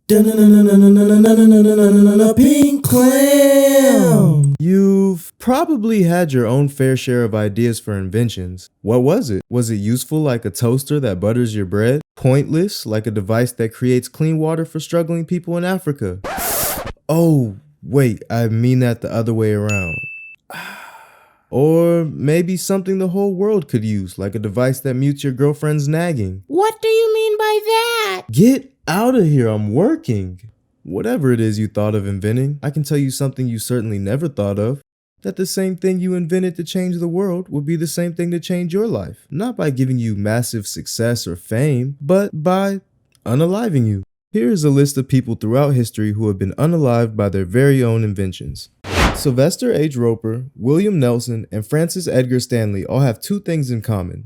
Pink clam! You've probably had your own fair share of ideas for inventions. What was it? Was it useful like a toaster that butters your bread? Pointless like a device that creates clean water for struggling people in Africa? Oh, wait, I mean that the other way around. Or maybe something the whole world could use, like a device that mutes your girlfriend's nagging. What do you mean by that? Get out of here, I'm working. Whatever it is you thought of inventing, I can tell you something you certainly never thought of. That the same thing you invented to change the world would be the same thing to change your life. Not by giving you massive success or fame, but by unaliving you. Here is a list of people throughout history who have been unalived by their very own inventions. Sylvester H. Roper, William Nelson, and Francis Edgar Stanley all have two things in common: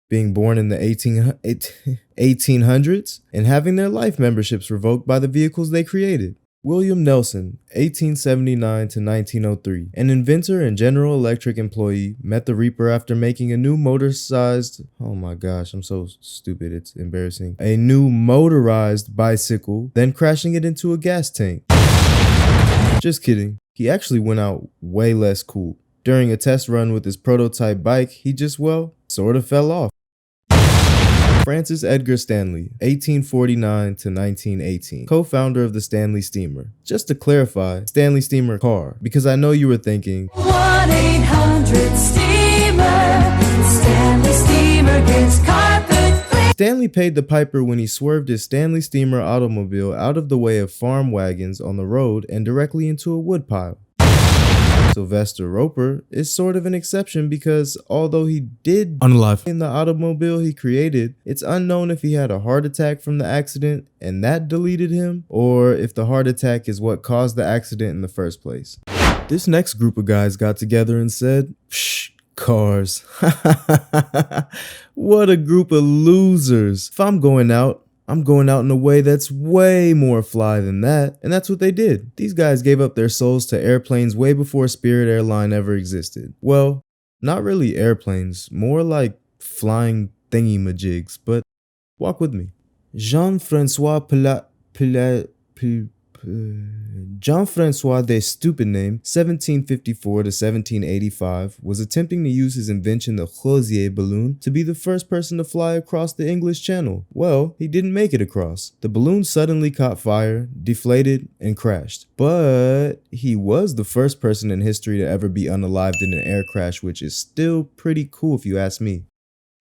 being born in the 1800s and having their life memberships revoked by the vehicles they created. William Nelson, 1879 to 1903, an inventor and General Electric employee, met the Reaper after making a new motorized, oh my gosh, I'm so stupid, it's embarrassing, a new motorized bicycle, then crashing it into a gas tank. Just kidding, he actually went out way less cool. During a test run with his prototype bike, he just, well, sort of fell off. Francis Edgar Stanley, 1849 to 1918, co-founder of the Stanley Steamer. Just to clarify, Stanley Steamer car, because I know you were thinking 1-800-STEAMER, Stanley Steamer gets carpet clean. Stanley paid the piper when he swerved his Stanley Steamer automobile out of the way of farm wagons on the road and directly into a woodpile. Sylvester Roper is sort of an exception because although he did unalive in the automobile he created, it's unknown if he had a heart attack from the accident and that deleted him, or if the heart attack is what caused the accident in the first place. This next group of guys got together and said, "Psh, cars." What a group of losers. If I'm going out in a way that's way more fly than that. And that's what they did. These guys gave up their souls to airplanes way before Spirit Airline ever existed. Well, not really airplanes, more like flying thingy-majigs, but walk with me. Jean-Francois, their stupid name, 1754 to 1785, was attempting to use his invention, the Rosier balloon, to be the first person to fly across the English Channel. Well, he didn't make it across. The balloon suddenly caught fire, deflated, and crashed. But he was the first person in history to ever be unalived in an air crash, which is still pretty cool if you ask me.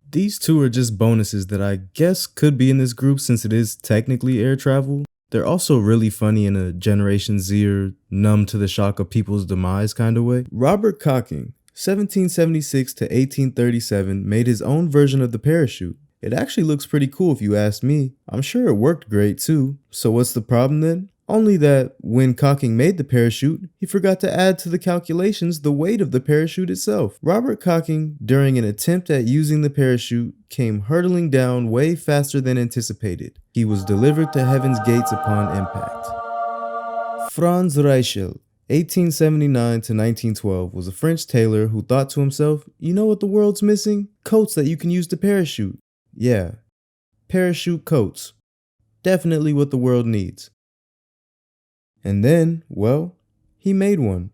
These two are just bonuses that I guess could be in this group since it is technically air travel. They're also really funny in a Generation Z or numb to the shock of people's demise kind of way. Robert Cocking, 1776 to 1837, made his own version of the parachute. It actually looks pretty cool if you ask me. I'm sure it worked great too. So what's the problem then? Only that when Cocking made the parachute, he forgot to add to the calculations the weight of the parachute itself. Robert Cocking, during an attempt at using the parachute, came hurtling down way faster than anticipated. He was delivered to heaven's gates upon impact. Franz Reichel, 1879 to 1912, was a French tailor who thought to himself, you know what the world's missing? Coats that you can use to parachute. Yeah, parachute coats. Definitely what the world needs. And then, well, he made one.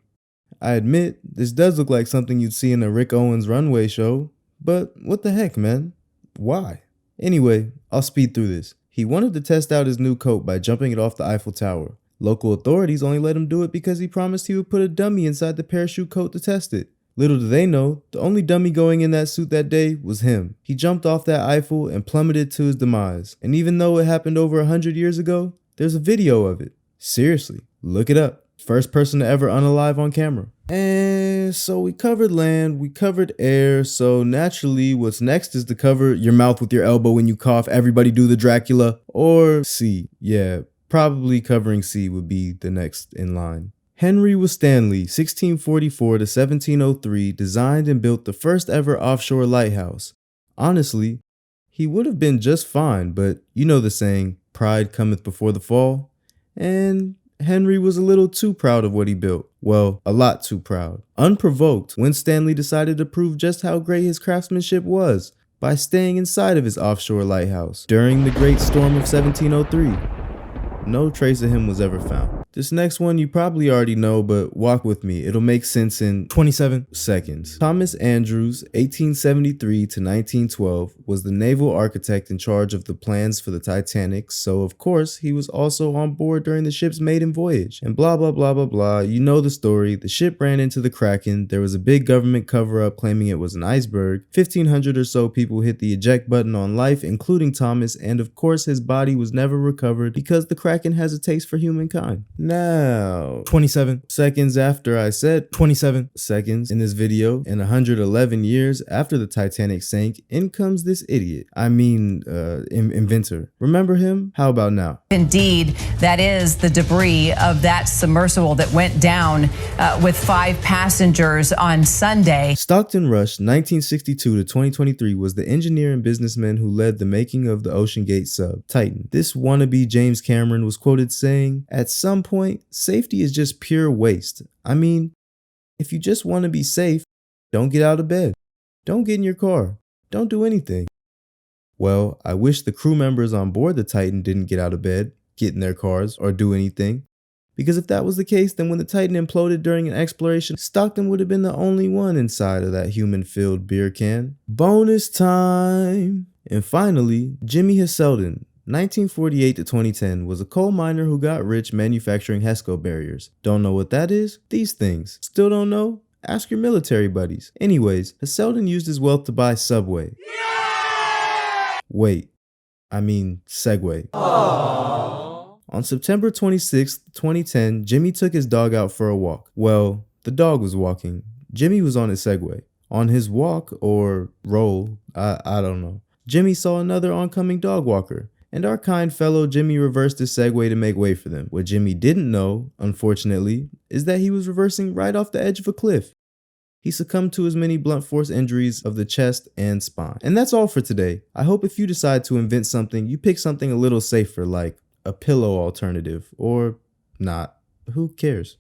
I admit, this does look like something you'd see in a Rick Owens runway show, but what the heck, man? Why? Anyway, I'll speed through this. He wanted to test out his new coat by jumping it off the Eiffel Tower. Local authorities only let him do it because he promised he would put a dummy inside the parachute coat to test it. Little do they know, the only dummy going in that suit that day was him. He jumped off that Eiffel and plummeted to his demise. And even though it happened over 100 years ago, there's a video of it. Seriously, look it up. First person to ever unalive on camera. And so we covered land, we covered air, so naturally what's next is to cover your mouth with your elbow when you cough, everybody do the Dracula, or sea. Yeah, probably covering sea would be the next in line. Henry Stanley, 1644 to 1703, designed and built the first ever offshore lighthouse. Honestly, he would have been just fine, but you know the saying, pride cometh before the fall. And Henry was a little too proud of what he built. Well, a lot too proud. Unprovoked, Stanley decided to prove just how great his craftsmanship was by staying inside of his offshore lighthouse during the Great Storm of 1703. no trace of him was ever found. This next one you probably already know, but walk with me. It'll make sense in 27 seconds. Thomas Andrews, 1873 to 1912, was the naval architect in charge of the plans for the Titanic, so of course he was also on board during the ship's maiden voyage. And blah blah blah blah blah, you know the story. The ship ran into the Kraken, there was a big government cover-up claiming it was an iceberg, 1,500 or so people hit the eject button on life, including Thomas, and of course his body was never recovered because the Kraken has a taste for humankind. Now, 27 seconds after I said 27 seconds in this video, and 111 years after the Titanic sank, in comes this idiot. Inventor. Remember him? How about now? Indeed, that is the debris of that submersible that went down with 5 passengers on Sunday. Stockton Rush, 1962 to 2023, was the engineer and businessman who led the making of the Ocean Gate sub, Titan. This wannabe James Cameron was quoted saying, "At some point, safety is just pure waste. I mean, if you just want to be safe, don't get out of bed. Don't get in your car. Don't do anything." Well, I wish the crew members on board the Titan didn't get out of bed, get in their cars, or do anything. Because if that was the case, then when the Titan imploded during an exploration, Stockton would have been the only one inside of that human-filled beer can. Bonus time! And finally, Jimmy Heselden, 1948 to 2010, was a coal miner who got rich manufacturing HESCO barriers. Don't know what that is? These things. Still don't know? Ask your military buddies. Anyways, Heselden used his wealth to buy Subway. Wait, I mean Segway. Aww. On September 26, 2010, Jimmy took his dog out for a walk. Well, the dog was walking. Jimmy was on his Segway. On his walk, or roll, I don't know, Jimmy saw another oncoming dog walker, and our kind fellow Jimmy reversed his Segway to make way for them. What Jimmy didn't know, unfortunately, is that he was reversing right off the edge of a cliff. He succumbed to as many blunt force injuries of the chest and spine. And that's all for today. I hope if you decide to invent something, you pick something a little safer, like a pillow alternative, or not. Who cares?